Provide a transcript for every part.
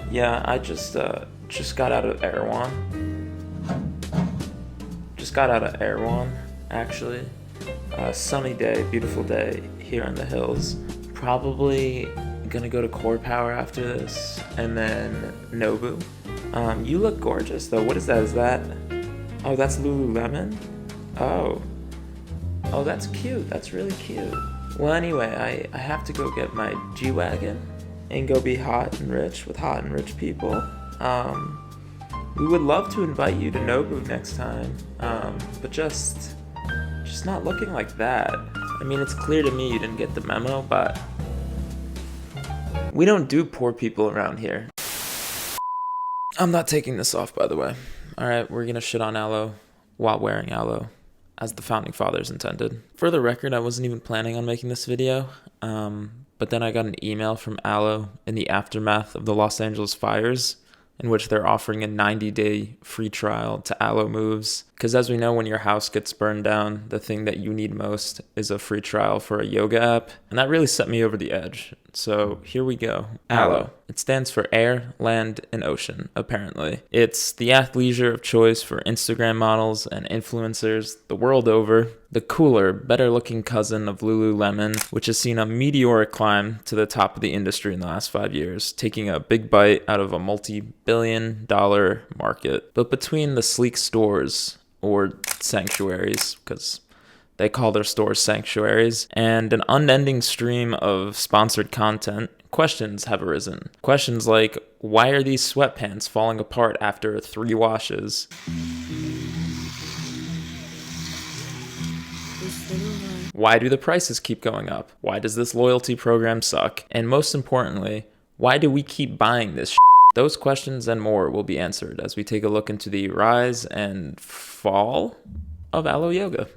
Yeah, I just got out of Erewhon. Just got out of Erewhon, actually. Sunny day, beautiful day here in the hills. Probably gonna go to Core Power after this, and then Nobu. You look gorgeous though. What is that? Is that? Oh, that's Lululemon. Oh, oh, that's cute. That's really cute. Well, anyway, I have to go get my G-Wagon and go be hot and rich with hot and rich people. We would love to invite you to Nobu next time, but just not looking like that. I mean, it's clear to me you didn't get the memo, but we don't do poor people around here. I'm not taking this off, by the way. Alright, we're gonna shit on aloe while wearing aloe, as the founding fathers intended. For the record, I wasn't even planning on making this video, but then I got an email from Aloe in the aftermath of the Los Angeles fires, in which they're offering a 90-day free trial to Aloe Moves. Because as we know, when your house gets burned down, the thing that you need most is a free trial for a yoga app. And that really set me over the edge. So here we go. Aloe. It stands for air, land, and ocean, apparently. It's the athleisure of choice for Instagram models and influencers the world over. The cooler, better-looking cousin of Lululemon, which has seen a meteoric climb to the top of the industry in the last 5 years, taking a big bite out of a multi-billion-dollar market. But between the sleek stores, or sanctuaries, because they call their stores sanctuaries, and an unending stream of sponsored content, questions have arisen. Questions like, why are these sweatpants falling apart after 3 washes? Why do the prices keep going up? Why does this loyalty program suck? And most importantly, why do we keep buying this shit? Those questions and more will be answered as we take a look into the rise and fall of Aloe Yoga.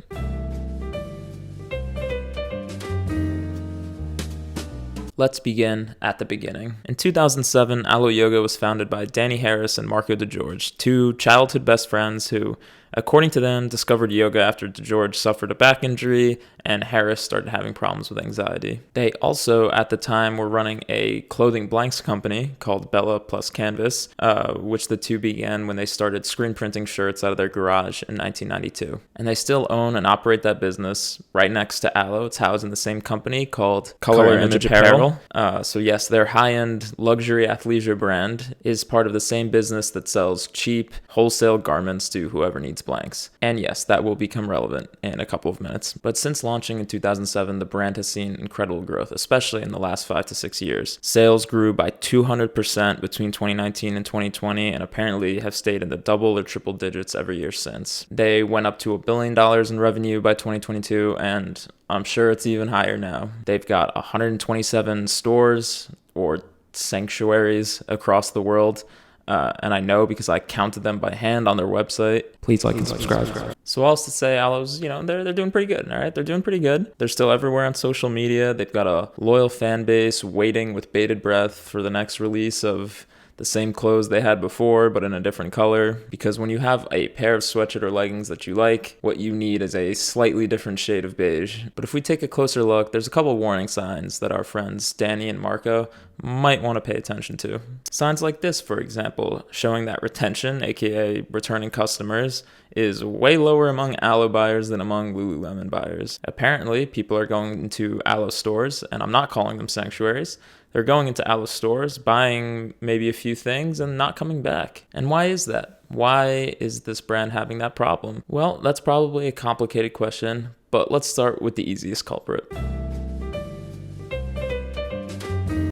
Let's begin at the beginning. In 2007, Aloe Yoga was founded by Danny Harris and Marco DeGeorge, 2 childhood best friends who, according to them, discovered yoga after DeGeorge suffered a back injury and Harris started having problems with anxiety. They also, at the time, were running a clothing blanks company called Bella Plus Canvas, which the two began when they started screen printing shirts out of their garage in 1992. And they still own and operate that business right next to Aloe. It's housed in the same company called Color Image Apparel. So yes, their high-end luxury athleisure brand is part of the same business that sells cheap wholesale garments to whoever needs blanks. And yes, that will become relevant in a couple of minutes. But since launching in 2007, the brand has seen incredible growth, especially in the last 5 to 6 years. Sales grew by 200% between 2019 and 2020, and apparently have stayed in the double or triple digits every year since. They went up to $1 billion in revenue by 2022, and I'm sure it's even higher now. They've got 127 stores or sanctuaries across the world. And I know because I counted them by hand on their website. Please like and subscribe. So all else to say, Aloe's, they're doing pretty good, all right? They're doing pretty good. They're still everywhere on social media. They've got a loyal fan base waiting with bated breath for the next release of the same clothes they had before, but in a different color. Because when you have a pair of sweatshirt or leggings that you like, what you need is a slightly different shade of beige. But if we take a closer look, there's a couple warning signs that our friends Danny and Marco might want to pay attention to. Signs like this, for example, showing that retention, aka returning customers, is way lower among Aloe buyers than among Lululemon buyers. Apparently, people are going into Aloe stores, and I'm not calling them sanctuaries. They're going into Aloe stores, buying maybe a few things, and not coming back. And why is that? Why is this brand having that problem? Well, that's probably a complicated question, but let's start with the easiest culprit.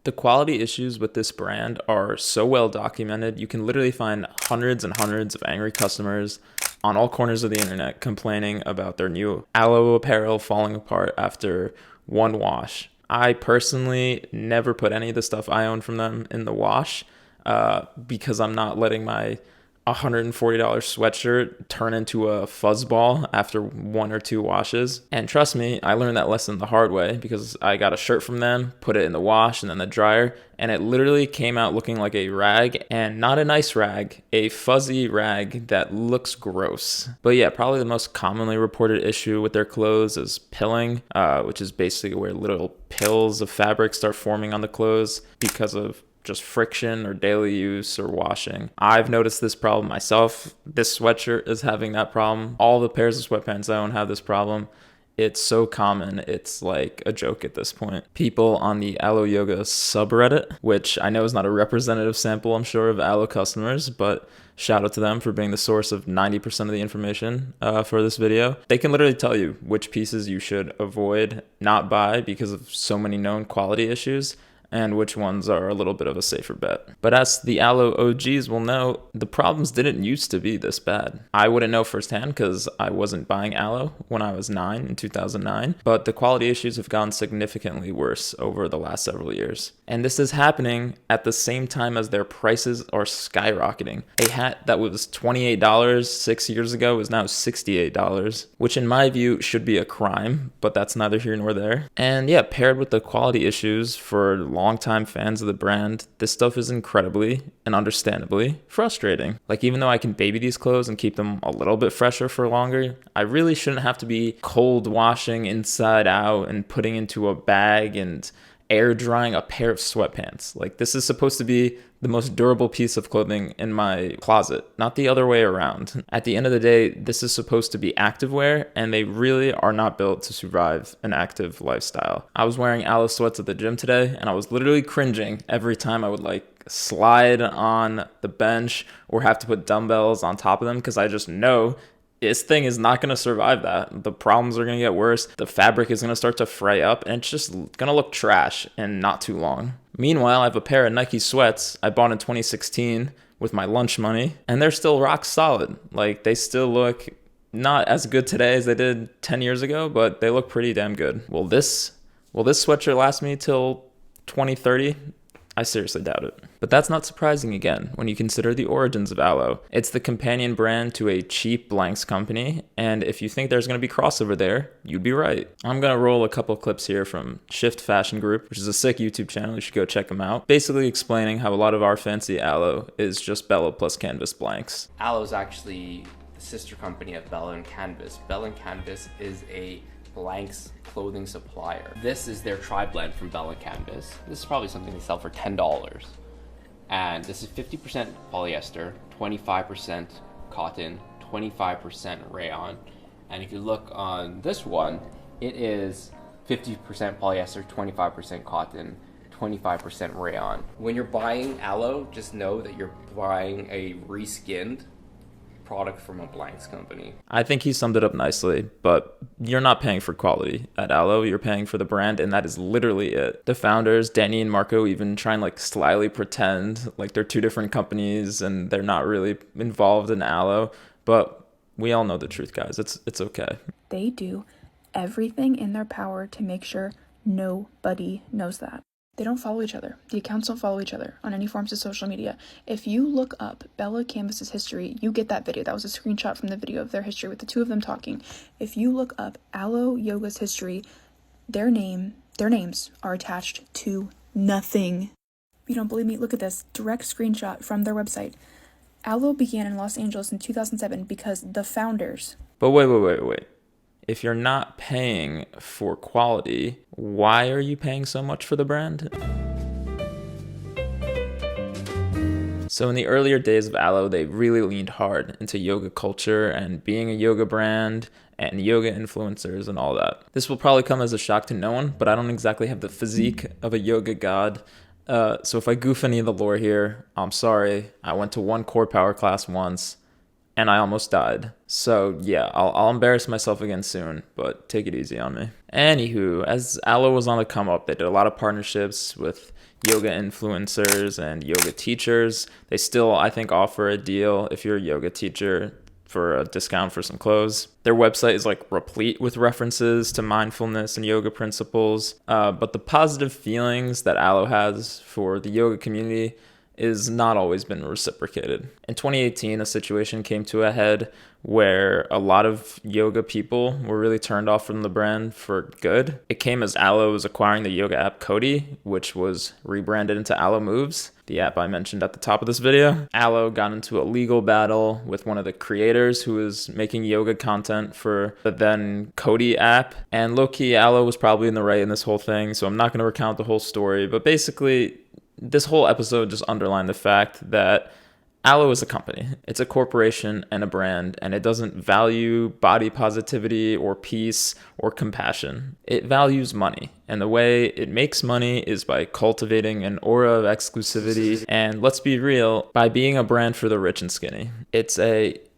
The quality issues with this brand are so well documented, you can literally find hundreds and hundreds of angry customers on all corners of the internet complaining about their new Aloe apparel falling apart after one wash. I personally never put any of the stuff I own from them in the wash because I'm not letting my $140 sweatshirt turn into a fuzzball after 1 or 2 washes. And trust me, I learned that lesson the hard way because I got a shirt from them, put it in the wash and then the dryer, and it literally came out looking like a rag, and not a nice rag, a fuzzy rag that looks gross. But yeah, probably the most commonly reported issue with their clothes is pilling, which is basically where little pills of fabric start forming on the clothes because of just friction or daily use or washing. I've noticed this problem myself. This sweatshirt is having that problem. All the pairs of sweatpants I own have this problem. It's so common, it's like a joke at this point. People on the Alo Yoga subreddit, which I know is not a representative sample, I'm sure, of Alo customers, but shout out to them for being the source of 90% of the information for this video. They can literally tell you which pieces you should avoid, not buy, because of so many known quality issues, and which ones are a little bit of a safer bet. But as the Alo OGs will know, the problems didn't used to be this bad. I wouldn't know firsthand because I wasn't buying Alo when I was 9 in 2009, but the quality issues have gotten significantly worse over the last several years. And this is happening at the same time as their prices are skyrocketing. A hat that was $28 6 years ago is now $68, which in my view should be a crime, but that's neither here nor there. And yeah, paired with the quality issues for longtime fans of the brand, this stuff is incredibly and understandably frustrating. Like, even though I can baby these clothes and keep them a little bit fresher for longer, I really shouldn't have to be cold washing inside out and putting into a bag and air drying a pair of sweatpants. Like, this is supposed to be the most durable piece of clothing in my closet, not the other way around. At the end of the day, this is supposed to be activewear, and they really are not built to survive an active lifestyle. I was wearing Alo sweats at the gym today, and I was literally cringing every time I would slide on the bench or have to put dumbbells on top of them, because I just know this thing is not going to survive that. The problems are going to get worse. The fabric is going to start to fray up, and it's just going to look trash in not too long. Meanwhile, I have a pair of Nike sweats I bought in 2016 with my lunch money, and they're still rock solid. Like, they still look not as good today as they did 10 years ago, but they look pretty damn good. Will this sweatshirt last me till 2030? I seriously doubt it. But that's not surprising again when you consider the origins of Alo. It's the companion brand to a cheap blanks company, and if you think there's going to be crossover there, you'd be right. I'm going to roll a couple clips here from Shift Fashion Group, which is a sick YouTube channel. You should go check them out. Basically explaining how a lot of our fancy Alo is just Bella plus Canvas blanks. Alo is actually the sister company of Bella and Canvas. Bella and Canvas is a blanks clothing supplier. This is their tri-blend from Bella Canvas. This is probably something they sell for $10. And this is 50% polyester, 25% cotton, 25% rayon. And if you look on this one, it is 50% polyester, 25% cotton, 25% rayon. When you're buying Alo, just know that you're buying a reskinned product from a blanks company. I think he summed it up nicely, but you're not paying for quality at Alo, you're paying for the brand, and that is literally it. The founders, Danny and Marco, even try and slyly pretend like they're two different companies and they're not really involved in Alo, but we all know the truth, guys. It's okay. They do everything in their power to make sure nobody knows that. They don't follow each other. The accounts don't follow each other on any forms of social media. If you look up Bella Canvas's history, you get that video. That was a screenshot from the video of their history with the two of them talking. If you look up Alo Yoga's history, their names are attached to nothing. If you don't believe me, look at this direct screenshot from their website. Alo began in Los Angeles in 2007 because the founders... But wait. If you're not paying for quality, why are you paying so much for the brand? So in the earlier days of Alo, they really leaned hard into yoga culture and being a yoga brand and yoga influencers and all that. This will probably come as a shock to no one, but I don't exactly have the physique of a yoga god. So if I goof any of the lore here, I'm sorry. I went to one core power class once, and I almost died. So yeah, I'll embarrass myself again soon, but take it easy on me. Anywho, as Alo was on the come up, they did a lot of partnerships with yoga influencers and yoga teachers. They still, I think, offer a deal if you're a yoga teacher for a discount for some clothes. Their website is replete with references to mindfulness and yoga principles. But the positive feelings that Alo has for the yoga community is not always been reciprocated. In 2018, a situation came to a head where a lot of yoga people were really turned off from the brand for good. It came as Alo was acquiring the yoga app Cody, which was rebranded into Alo Moves, the app I mentioned at the top of this video. Alo got into a legal battle with one of the creators who was making yoga content for the then Cody app. And low-key, Alo was probably in the right in this whole thing, so I'm not going to recount the whole story, but basically, This whole episode just underlined the fact that Aloe is a company. It's a corporation and a brand, and it doesn't value body positivity or peace or compassion. It values money, and the way it makes money is by cultivating an aura of exclusivity, and let's be real, by being a brand for the rich and skinny.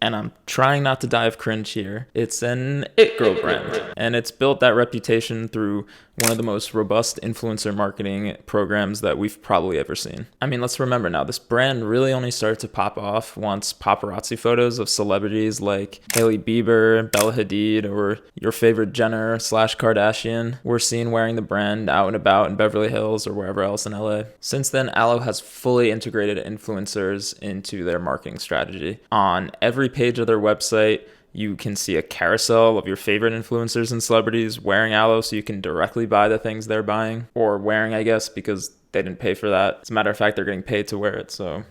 And I'm trying not to die of cringe here, it's an it girl brand, and it's built that reputation through one of the most robust influencer marketing programs that we've probably ever seen. I mean, let's remember now, this brand really only started to pop off once paparazzi photos of celebrities like Hailey Bieber, Bella Hadid, or your favorite Jenner / Kardashian were seen wearing the brand out and about in Beverly Hills or wherever else in LA. Since then, Aloe has fully integrated influencers into their marketing strategy. On every page of their website, you can see a carousel of your favorite influencers and celebrities wearing Aloe, so you can directly buy the things they're buying, or wearing, I guess, because they didn't pay for that. As a matter of fact, they're getting paid to wear it, so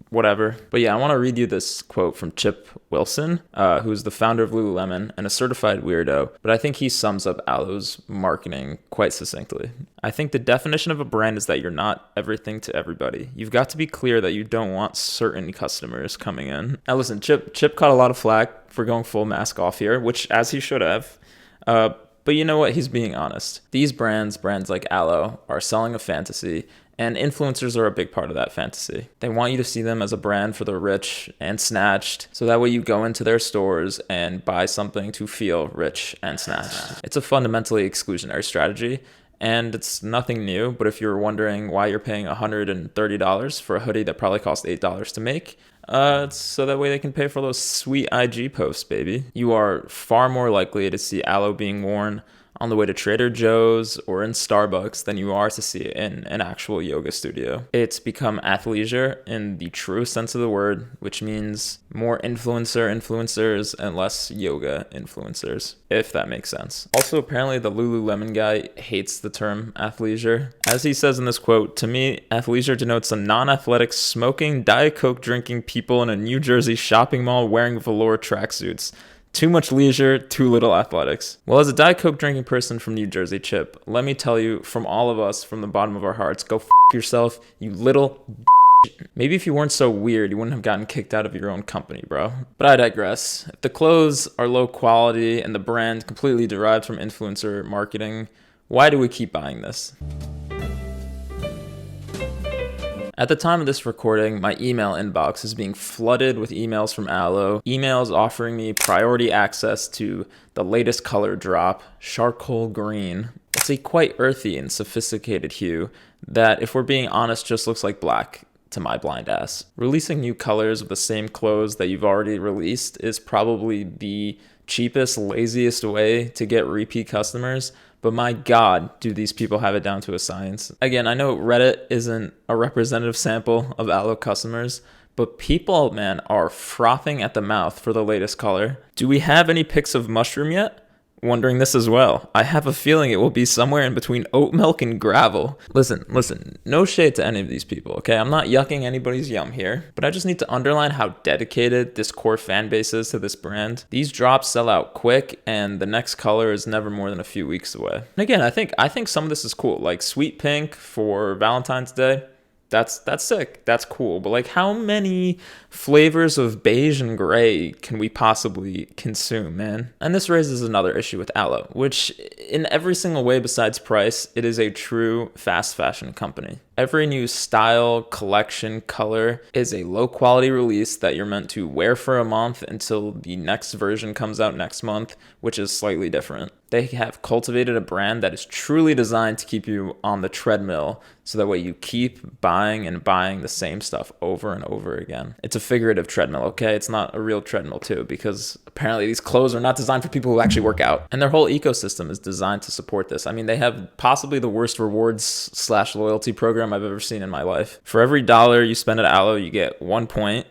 whatever. But yeah, I want to read you this quote from Chip Wilson, who's the founder of Lululemon and a certified weirdo, but I think he sums up Aloe's marketing quite succinctly. I think the definition of a brand is that you're not everything to everybody. You've got to be clear that you don't want certain customers coming in. Now listen, Chip caught a lot of flack for going full mask off here, which as he should have. But you know what? He's being honest. These brands like Aloe, are selling a fantasy, and influencers are a big part of that fantasy. They want you to see them as a brand for the rich and snatched, so that way you go into their stores and buy something to feel rich and snatched. It's a fundamentally exclusionary strategy, and it's nothing new, but if you're wondering why you're paying $130 for a hoodie that probably cost $8 to make, it's so that way they can pay for those sweet IG posts, baby. You are far more likely to see Aloe being worn on the way to Trader Joe's or in Starbucks than you are to see it in an actual yoga studio. It's become athleisure in the true sense of the word, which means more influencers and less yoga influencers, if that makes sense. Also, apparently the Lululemon guy hates the term athleisure. As he says in this quote, to me, athleisure denotes a non-athletic, smoking, Diet Coke drinking people in a New Jersey shopping mall wearing velour tracksuits. Too much leisure, too little athletics. Well, as a Diet Coke drinking person from New Jersey, Chip, let me tell you, from all of us, from the bottom of our hearts, go f*** yourself, you little Maybe if you weren't so weird, you wouldn't have gotten kicked out of your own company, bro. But I digress. If the clothes are low quality and the brand completely derived from influencer marketing, why do we keep buying this? At the time of this recording, my email inbox is being flooded with emails from Aloe, emails offering me priority access to the latest color drop, charcoal green. It's a quite earthy and sophisticated hue that, if we're being honest, just looks like black to my blind ass. Releasing new colors of the same clothes that you've already released is probably the cheapest, laziest way to get repeat customers. But my God, do these people have it down to a science. Again, I know Reddit isn't a representative sample of Aloe customers, but people, man, are frothing at the mouth for the latest color. Do we have any pics of mushroom yet? Wondering this as well. I have a feeling it will be somewhere in between oat milk and gravel. Listen, no shade to any of these people, okay? I'm not yucking anybody's yum here, but I just need to underline how dedicated this core fan base is to this brand. These drops sell out quick, and the next color is never more than a few weeks away. And again, I think some of this is cool, like sweet pink for Valentine's Day. That's sick. That's cool. But like, how many flavors of beige and gray can we possibly consume, man? And this raises another issue with Aloe, which in every single way besides price, it is a true fast fashion company. Every new style, collection, color is a low quality release that you're meant to wear for a month until the next version comes out next month, which is slightly different. They have cultivated a brand that is truly designed to keep you on the treadmill, so that way you keep buying and buying the same stuff over and over again. It's a figurative treadmill, okay? It's not a real treadmill too, because apparently these clothes are not designed for people who actually work out. And their whole ecosystem is designed to support this. I mean, they have possibly the worst rewards/loyalty program I've ever seen in my life. For every dollar you spend at Aloe, you get 1 point.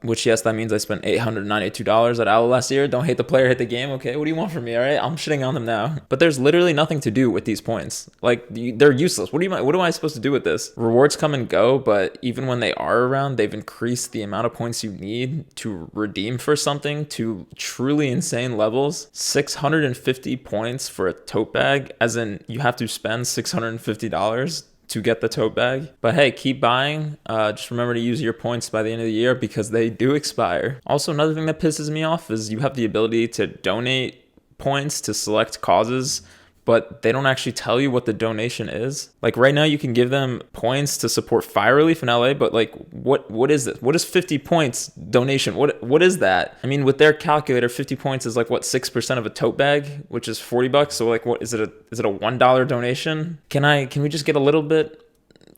Which, yes, that means I spent $892 at Aloe last year. Don't hate the player, hate the game. Okay, what do you want from me, all right? I'm shitting on them now. But there's literally nothing to do with these points. Like, they're useless. What am I supposed to do with this? Rewards come and go, but even when they are around, they've increased the amount of points you need to redeem for something to truly insane levels. 650 points for a tote bag, as in you have to spend $650 to get the tote bag. But hey, keep buying. Just remember to use your points by the end of the year because they do expire. Also, another thing that pisses me off is you have the ability to donate points to select causes, but they don't actually tell you what the donation is. Like right now you can give them points to support fire relief in LA, but like what is this? What is 50 points donation? What is that? I mean, with their calculator, 50 points is like what, 6% of a tote bag, which is $40. So like what is it a $1 donation? Can we just get a little bit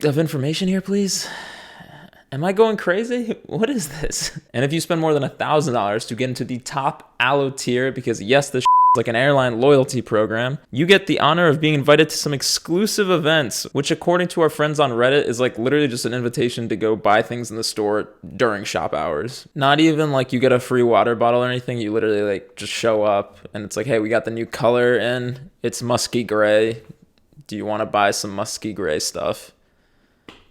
of information here, please? Am I going crazy? What is this? And if you spend more than $1,000 to get into the top Aloe tier, because yes, this like an airline loyalty program, you get the honor of being invited to some exclusive events, which according to our friends on Reddit is like literally just an invitation to go buy things in the store during shop hours. Not even like you get a free water bottle or anything. You literally like just show up and it's like, hey, we got the new color in. It's musky gray. Do you want to buy some musky gray stuff?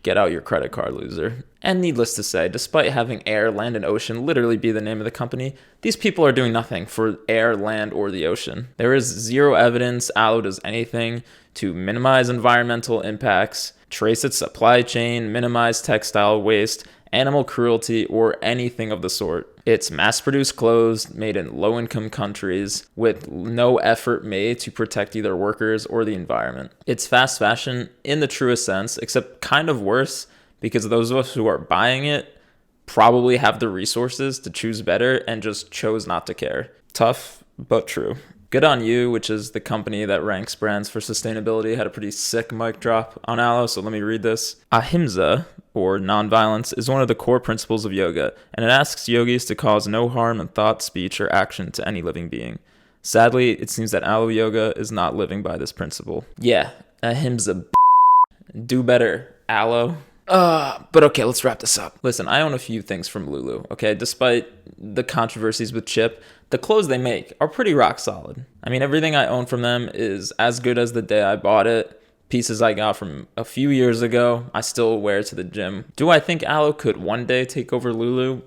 Get out your credit card, loser. And needless to say, despite having air, land, and ocean literally be the name of the company, these people are doing nothing for air, land, or the ocean. There is zero evidence Aloe does anything to minimize environmental impacts, trace its supply chain, minimize textile waste, animal cruelty, or anything of the sort. It's mass-produced clothes made in low-income countries with no effort made to protect either workers or the environment. It's fast fashion in the truest sense, except kind of worse because those of us who are buying it probably have the resources to choose better and just chose not to care. Tough, but true. Good on You, which is the company that ranks brands for sustainability, had a pretty sick mic drop on Aloe, so let me read this. Ahimsa, or nonviolence, is one of the core principles of yoga, and it asks yogis to cause no harm in thought, speech, or action to any living being. Sadly, it seems that Aloe Yoga is not living by this principle. Yeah, Ahimsa, do better, Aloe. But okay, let's wrap this up. Listen, I own a few things from Lulu, okay? Despite the controversies with Chip, the clothes they make are pretty rock solid. I mean, everything I own from them is as good as the day I bought it. Pieces I got from a few years ago, I still wear to the gym. Do I think Aloe could one day take over Lulu?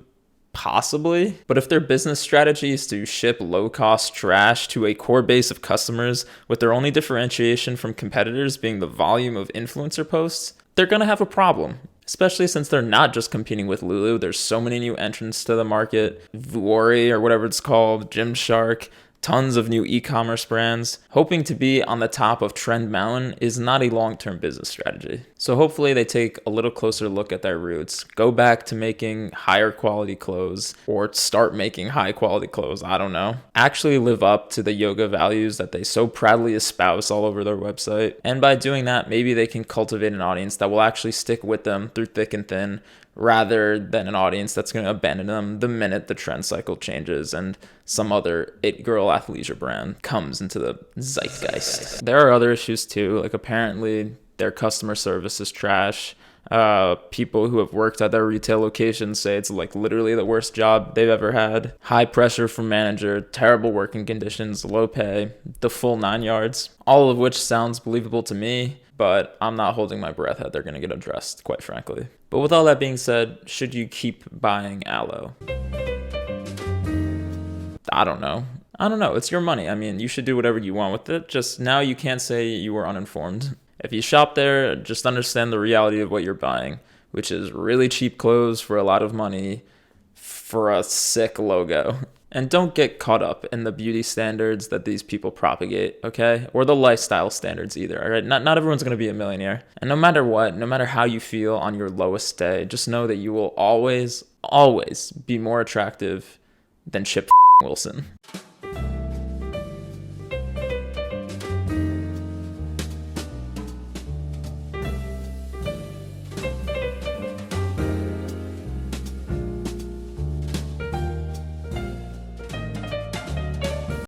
Possibly. But if their business strategy is to ship low-cost trash to a core base of customers with their only differentiation from competitors being the volume of influencer posts, they're going to have a problem. Especially since they're not just competing with Lulu. There's so many new entrants to the market. Vuori or whatever it's called, Gymshark, tons of new e-commerce brands. Hoping to be on the top of Trend Mountain is not a long-term business strategy. So hopefully they take a little closer look at their roots, go back to making higher quality clothes, or start making high quality clothes, I don't know. Actually live up to the yoga values that they so proudly espouse all over their website. And by doing that, maybe they can cultivate an audience that will actually stick with them through thick and thin, rather than an audience that's going to abandon them the minute the trend cycle changes and some other it girl athleisure brand comes into the zeitgeist. There are other issues too, like apparently their customer service is trash. People who have worked at their retail locations say it's like literally the worst job they've ever had. High pressure from manager, terrible working conditions, low pay, the full 9 yards. All of which sounds believable to me, but I'm not holding my breath that they're going to get addressed, quite frankly. But with all that being said, should you keep buying Aloe? I don't know. It's your money. I mean, you should do whatever you want with it. Just now you can't say you were uninformed. If you shop there, just understand the reality of what you're buying, which is really cheap clothes for a lot of money for a sick logo. And don't get caught up in the beauty standards that these people propagate, okay? Or the lifestyle standards either, all right? Not everyone's going to be a millionaire. And no matter what, no matter how you feel on your lowest day, just know that you will always, always be more attractive than Chip Wilson.